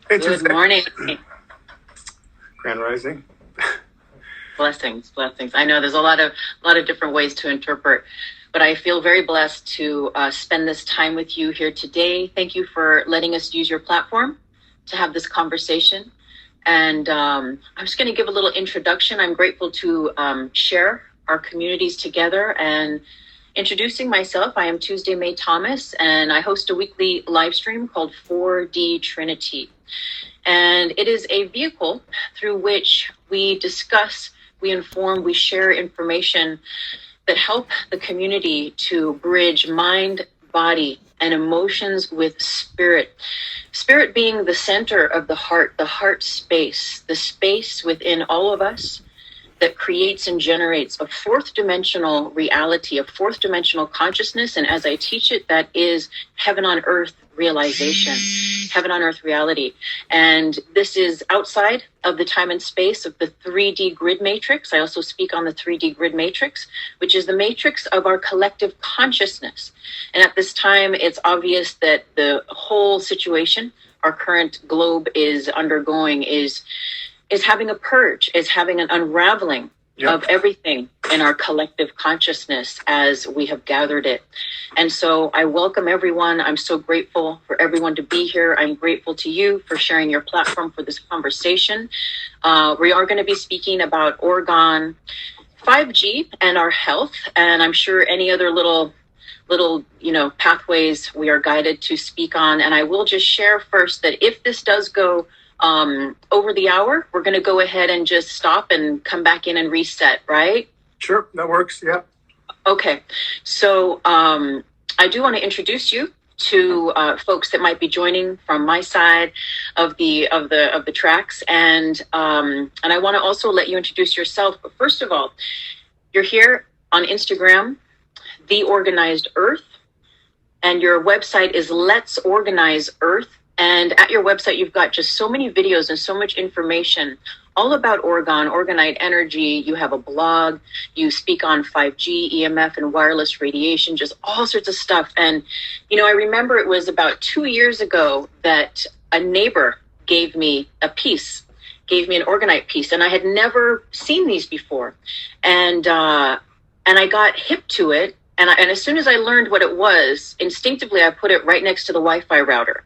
Hey, Good Tuesday. morning. Grand Rising. Blessings, blessings. I know there's a lot of different ways to interpret, but I feel very blessed to spend this time with you here today. Thank you for letting us use your platform to have this conversation. And I'm just going to give a little introduction. I'm grateful to share our communities together and introducing myself. I am Tuesday Mae Thomas, and I host a weekly live stream called 4D Trinity. And it is a vehicle through which we discuss, we inform, we share information that help the community to bridge mind, body, and emotions with spirit. Spirit being the center of the heart space, the space within all of us that creates and generates a fourth dimensional reality, a fourth dimensional consciousness. And as I teach it, that is heaven on earth realization, heaven on earth reality. And this is outside of the time and space of the 3D grid matrix. I also speak on the 3D grid matrix, which is the matrix of our collective consciousness. And at this time, it's obvious that the whole situation our current globe is undergoing is having a purge, is having an unraveling of everything in our collective consciousness as we have gathered it. And so I welcome everyone. I'm so grateful for everyone to be here. I'm grateful to you for sharing your platform for this conversation. We are going to be speaking about orgone, 5G, and our health. And I'm sure any other little pathways we are guided to speak on. And I will just share first that if this does go over the hour, we're going to go ahead and just stop and come back in and reset, right? Sure, that works. Yeah. Okay. So I do want to introduce you to folks that might be joining from my side of the tracks, and I want to also let you introduce yourself. But first of all, you're here on Instagram, The Organized Earth, and your website is Let's Organize Earth. And at your website, you've got just so many videos and so much information all about orgonite energy. You have a blog, you speak on 5G, EMF, and wireless radiation, just all sorts of stuff. And, I remember it was about 2 years ago that a neighbor gave me an orgonite piece, and I had never seen these before. And I got hip to it. And as soon as I learned what it was, instinctively, I put it right next to the Wi-Fi router.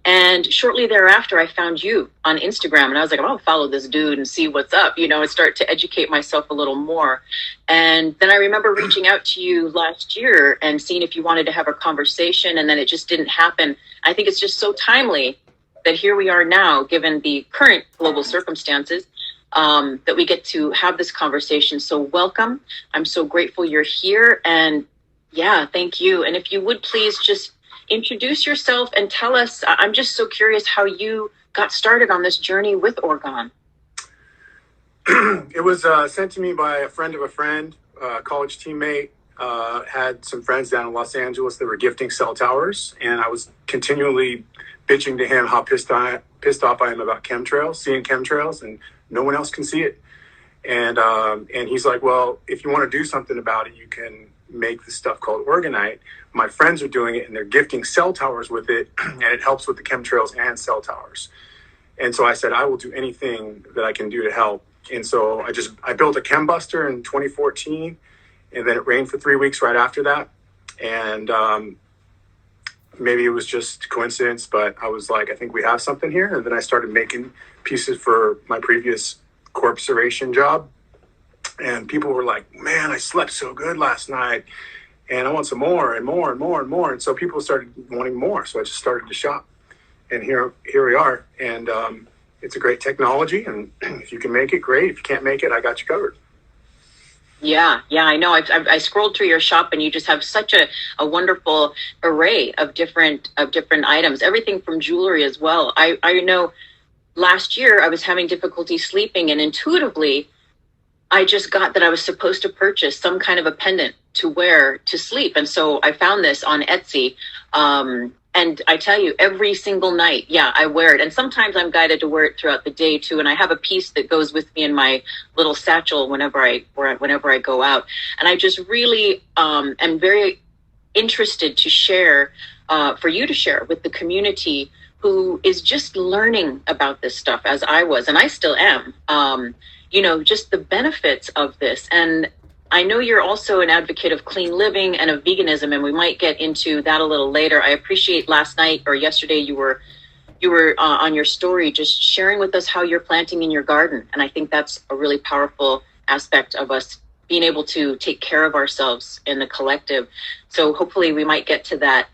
And shortly thereafter, I found you on Instagram, and I was like, I'll follow this dude and see what's up, and start to educate myself a little more. And then I remember reaching out to you last year and seeing if you wanted to have a conversation, and then it just didn't happen. I think it's just so timely that here we are now, given the current global circumstances, that we get to have this conversation. So welcome. I'm so grateful you're here. And yeah, thank you. And if you would please just introduce yourself and tell us, I'm just so curious how you got started on this journey with orgone. It was sent to me by a friend of a friend, a college teammate, had some friends down in Los Angeles that were gifting cell towers. And I was continually bitching to him how pissed off I am about seeing chemtrails, and no one else can see it. And he's like, well, if you want to do something about it, you can make this stuff called orgonite. My friends are doing it, and they're gifting cell towers with it, and it helps with the chemtrails and cell towers. And so I said, I will do anything that I can do to help. And so I built a chem buster in 2014, and then it rained for 3 weeks right after that. And maybe it was just coincidence, but I was like, I think we have something here. And then I started making pieces for my previous corporation job. And people were like, man, I slept so good last night, and I want some more and more and more and more. And so people started wanting more. So I just started to shop, and here we are. And it's a great technology. And if you can make it, great. If you can't make it, I got you covered. Yeah, I know. I scrolled through your shop, and you just have such a wonderful array of different items, everything from jewelry as well. I know last year I was having difficulty sleeping, and intuitively I just got that I was supposed to purchase some kind of a pendant to wear to sleep. And so I found this on Etsy. And I tell you, every single night, I wear it. And sometimes I'm guided to wear it throughout the day too. And I have a piece that goes with me in my little satchel whenever I go out. And I just really am very interested to share, for you to share with the community who is just learning about this stuff as I was, and I still am, just the benefits of this. And I know you're also an advocate of clean living and of veganism, and we might get into that a little later. I appreciate last night or yesterday you were on your story just sharing with us how you're planting in your garden. And I think that's a really powerful aspect of us being able to take care of ourselves in the collective. So hopefully we might get to that.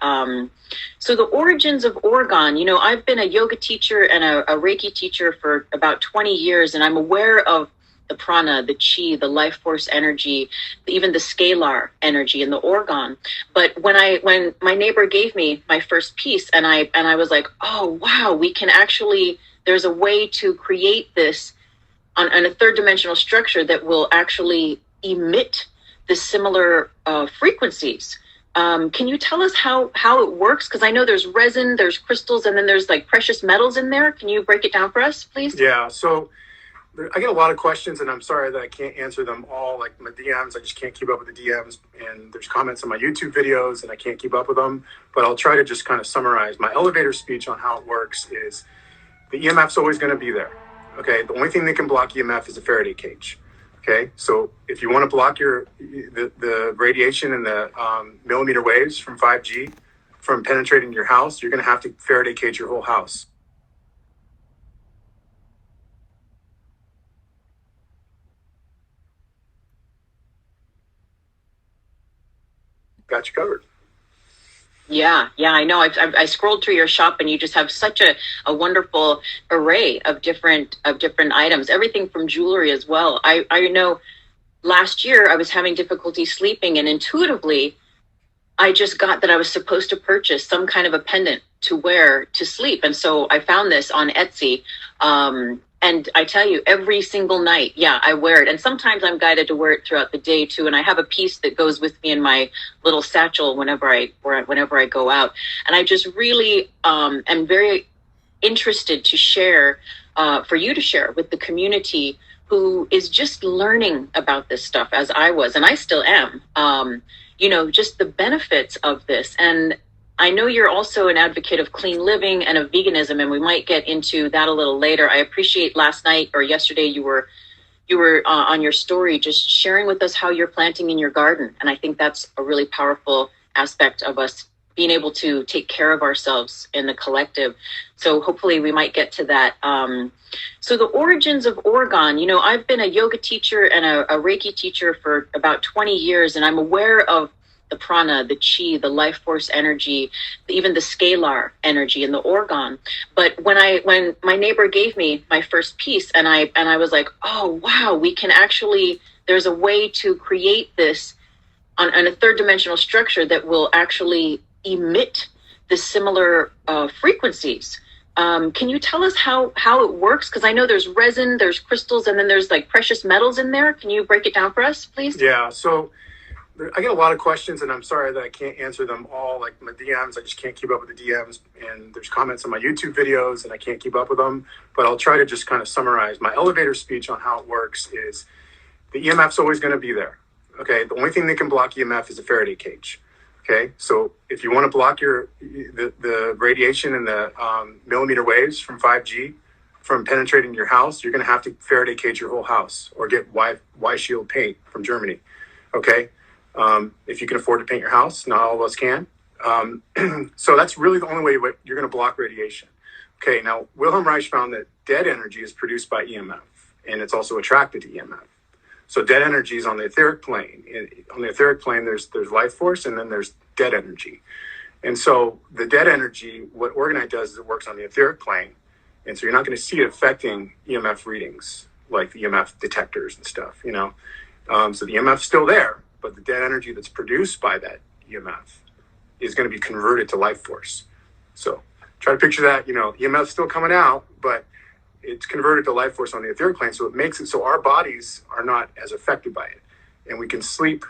So the origins of orgone, I've been a yoga teacher and a Reiki teacher for about 20 years, and I'm aware of the prana, the chi, the life force energy, even the scalar energy and the orgone. But when my neighbor gave me my first piece, and I was like, oh wow, we can actually, there's a way to create this on a third dimensional structure that will actually emit the similar frequencies. Can you tell us how it works? Because I know there's resin, there's crystals, and then there's like precious metals in there. Can you break it down for us, please? Yeah. So I get a lot of questions, and I'm sorry that I can't answer them all. Like my DMs, I just can't keep up with the DMs. And there's comments on my YouTube videos, and I can't keep up with them. But I'll try to just kind of summarize. My elevator speech on how it works is the EMF's always going to be there. Okay. The only thing that can block EMF is a Faraday cage. Okay. So if you want to block the radiation and the millimeter waves from 5G from penetrating your house, you're going to have to Faraday cage your whole house. Got you covered. Yeah, I know. I scrolled through your shop, and you just have such a wonderful array of different items, everything from jewelry as well. I know last year I was having difficulty sleeping, and intuitively I just got that I was supposed to purchase some kind of a pendant to wear to sleep. And so I found this on Etsy. And I tell you, every single night, I wear it. And sometimes I'm guided to wear it throughout the day too. And I have a piece that goes with me in my little satchel whenever I go out. And I just really am very interested to share, for you to share with the community who is just learning about this stuff as I was, and I still am, just the benefits of this. And I know you're also an advocate of clean living and of veganism, and we might get into that a little later. I appreciate last night or yesterday you were on your story just sharing with us how you're planting in your garden. And I think that's a really powerful aspect of us being able to take care of ourselves in the collective. So hopefully we might get to that. So the origins of orgone, I've been a yoga teacher and a Reiki teacher for about 20 years, and I'm aware of the prana, the chi, the life force energy, even the scalar energy and the orgone. But when my neighbor gave me my first piece, and I was like, oh wow, we can actually, there's a way to create this on a third dimensional structure that will actually emit the similar frequencies. Can you tell us how it works? Because I know there's resin, there's crystals, and then there's like precious metals in there. Can you break it down for us, please? Yeah. So I get a lot of questions, and I'm sorry that I can't answer them all. Like my DMs, I just can't keep up with the DMs. And there's comments on my YouTube videos, and I can't keep up with them. But I'll try to just kind of summarize. My elevator speech on how it works is the EMF's always going to be there. Okay. The only thing that can block EMF is a Faraday cage. Okay. So if you want to block the radiation and the millimeter waves from 5G from penetrating your house, you're going to have to Faraday cage your whole house or get Y-Shield paint from Germany. Okay. If you can afford to paint your house, not all of us can. So that's really the only way you're going to block radiation. Okay, now Wilhelm Reich found that dead energy is produced by EMF, and it's also attracted to EMF. So dead energy is on the etheric plane. On the etheric plane, there's life force, and then there's dead energy. And so the dead energy, what Orgonite does is it works on the etheric plane, and so you're not going to see it affecting EMF readings, like the EMF detectors and stuff, So the EMF's still there, but the dead energy that's produced by that EMF is going to be converted to life force. So try to picture that, EMF's still coming out, but it's converted to life force on the etheric plane. So it makes it so our bodies are not as affected by it. And we can sleep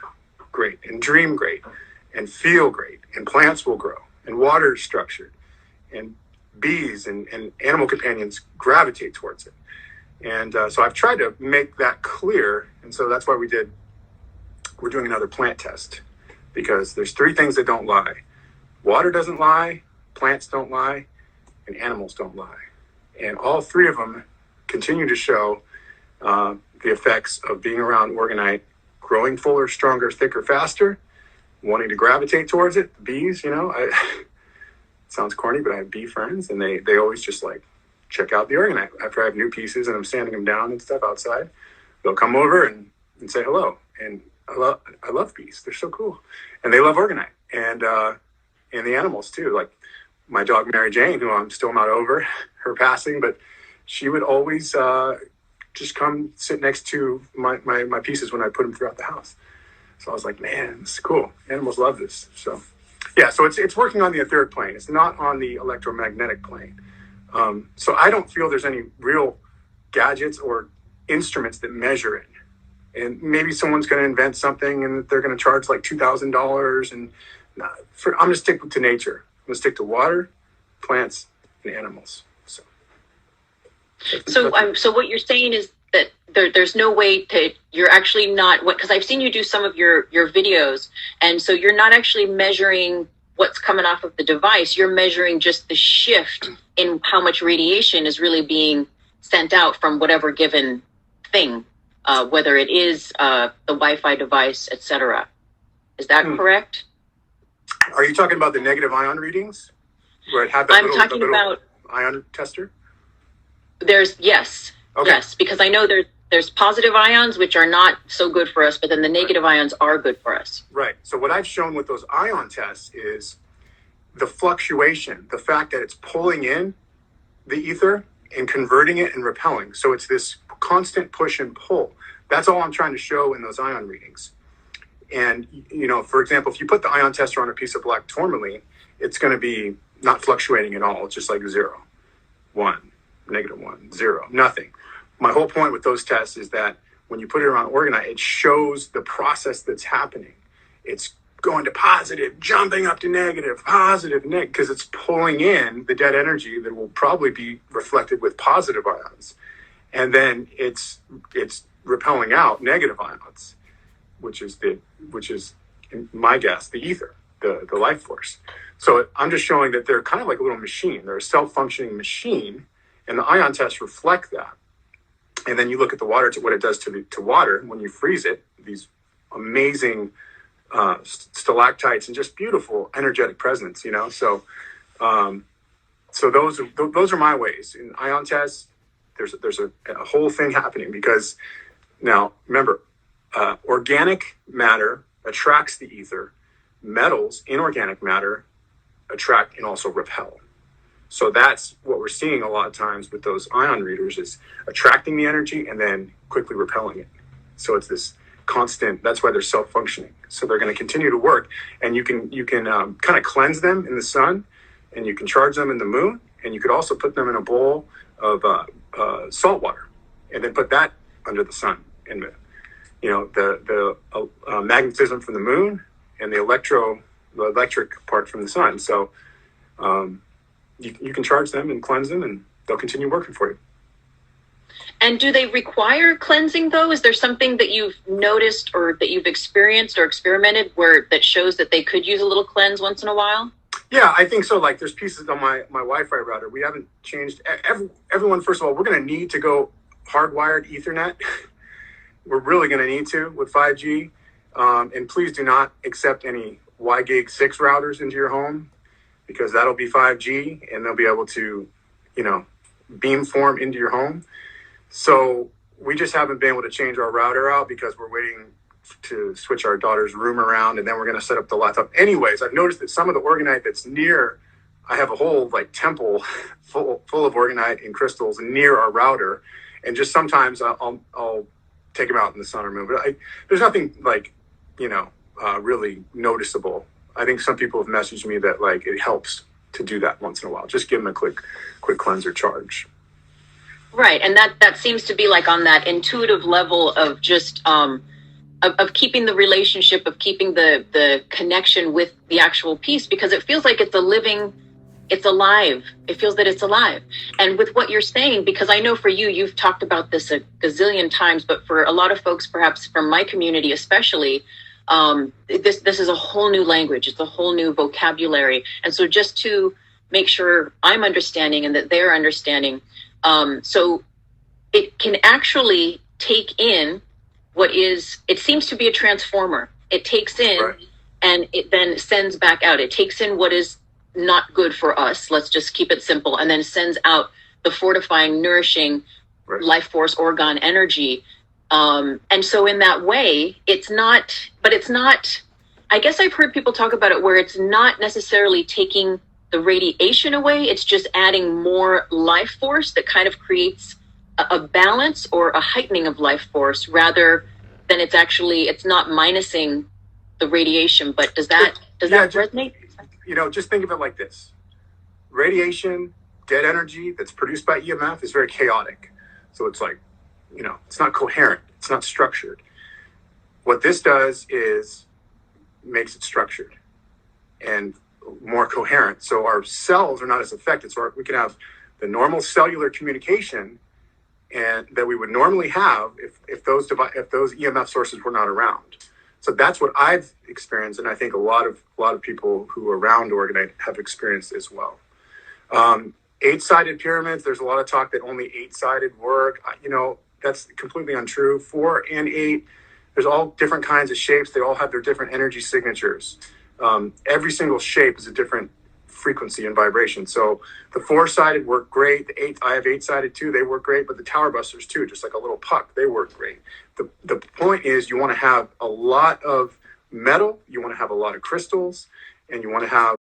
great and dream great and feel great. And plants will grow and water is structured and bees and animal companions gravitate towards it. And so I've tried to make that clear. And so that's why we're doing another plant test, because there's three things that don't lie. Water doesn't lie, plants don't lie, and animals don't lie. And all three of them continue to show the effects of being around orgonite, growing fuller, stronger, thicker, faster, wanting to gravitate towards it. Bees, it sounds corny, but I have bee friends, and they always just like check out the orgonite after I have new pieces and I'm sanding them down and stuff outside. They'll come over and say hello. And I love bees. They're so cool. And they love orgonite. And the animals too. Like my dog Mary Jane, who I'm still not over her passing, but she would always just come sit next to my pieces when I put them throughout the house. So I was like, man, this is cool. Animals love this. So yeah, so it's working on the etheric plane. It's not on the electromagnetic plane. So I don't feel there's any real gadgets or instruments that measure it. And maybe someone's going to invent something and they're going to charge like $2,000. And I'm going to stick to nature. I'm going to stick to water, plants, and animals. So what you're saying is that there's no way to, you're actually not, because I've seen you do some of your videos, and so you're not actually measuring what's coming off of the device. You're measuring just the shift in how much radiation is really being sent out from whatever given thing, whether it is the Wi-Fi device, etc. Is that correct? Are you talking about the negative ion readings? Where it had that I'm talking about ion tester? Yes, because I know there's positive ions, which are not so good for us, but then the negative ions are good for us. Right. So what I've shown with those ion tests is the fluctuation, the fact that it's pulling in the ether and converting it and repelling. So it's this constant push and pull. That's all I'm trying to show in those ion readings. And, for example, if you put the ion tester on a piece of black tourmaline, it's going to be not fluctuating at all. It's just like 0, 1, -1, 0, nothing. My whole point with those tests is that when you put it around orgonite, it shows the process that's happening. It's going to positive, jumping up to negative, positive, negative, because it's pulling in the dead energy that will probably be reflected with positive ions. And then it's repelling out negative ions, which is in my guess, the ether, the life force. So I'm just showing that they're kind of like a little machine. They're a self-functioning machine, and the ion tests reflect that. And then you look at the water, to what it does to water when you freeze it, these amazing stalactites and just beautiful energetic presence, So those are my ways. In ion tests, there's a whole thing happening, because now remember, organic matter attracts the ether. Metals, inorganic matter, attract and also repel. So that's what we're seeing a lot of times with those ion readers, is attracting the energy and then quickly repelling it. So it's this constant, that's why they're self-functioning. So they're going to continue to work, and you can kind of cleanse them in the sun, and you can charge them in the moon, and you could also put them in a bowl of salt water and then put that under the sun. And the magnetism from the moon and the electric part from the sun. So you can charge them and cleanse them, and they'll continue working for you. And do they require cleansing, though? Is there something that you've noticed or that you've experienced or experimented that shows that they could use a little cleanse once in a while? Yeah, I think so. Like, there's pieces on my Wi-Fi router. We haven't changed. Everyone, first of all, we're going to need to go hardwired Ethernet. We're really going to need to with 5G. And please do not accept any WiGig 6 routers into your home, because that'll be 5G, and they'll be able to, beamform into your home. So we just haven't been able to change our router out because we're waiting to switch our daughter's room around, and then we're going to set up the laptop. Anyways, I've noticed that some of the orgonite that's near, I have a whole temple full of orgonite and crystals near our router, and just sometimes I'll take them out in the sun or moon. But there's nothing really noticeable. I think some people have messaged me that it helps to do that once in a while. Just give them a quick cleanser charge. Right, and that seems to be on that intuitive level of just of keeping the relationship, of keeping the connection with the actual piece, because it feels like it's alive. It feels that it's alive. And with what you're saying, because I know for you've talked about this a gazillion times, but for a lot of folks, perhaps from my community especially, this is a whole new language. It's a whole new vocabulary. And so just to make sure I'm understanding and that they're understanding. So it can actually take in it seems to be a transformer. It takes in Right. and it then sends back out. It takes in what is not good for us. Let's just keep it simple. And then sends out the fortifying, nourishing Right. life force, orgone energy. And so in that way, it's not, I guess I've heard people talk about it where it's not necessarily taking the radiation away. It's just adding more life force that kind of creates a balance or a heightening of life force rather than it's not minusing the radiation. But does that resonate? Just think of it like this. Radiation, dead energy that's produced by EMF is very chaotic. So it's like, it's not coherent. It's not structured. What this does is makes it structured and more coherent. So our cells are not as affected. So we can have the normal cellular communication and that we would normally have if those EMF sources were not around. So that's what I've experienced, and I think a lot of people who are around Orgonite have experienced as well. 8-sided pyramids. There's a lot of talk that only 8-sided work. That's completely untrue. 4 and 8. There's all different kinds of shapes. They all have their different energy signatures. Every single shape is a different frequency and vibration. So the 4-sided work great. I have 8-sided too. They work great. But the tower busters too, just like a little puck, they work great. The point is you want to have a lot of metal. You want to have a lot of crystals, and you want to have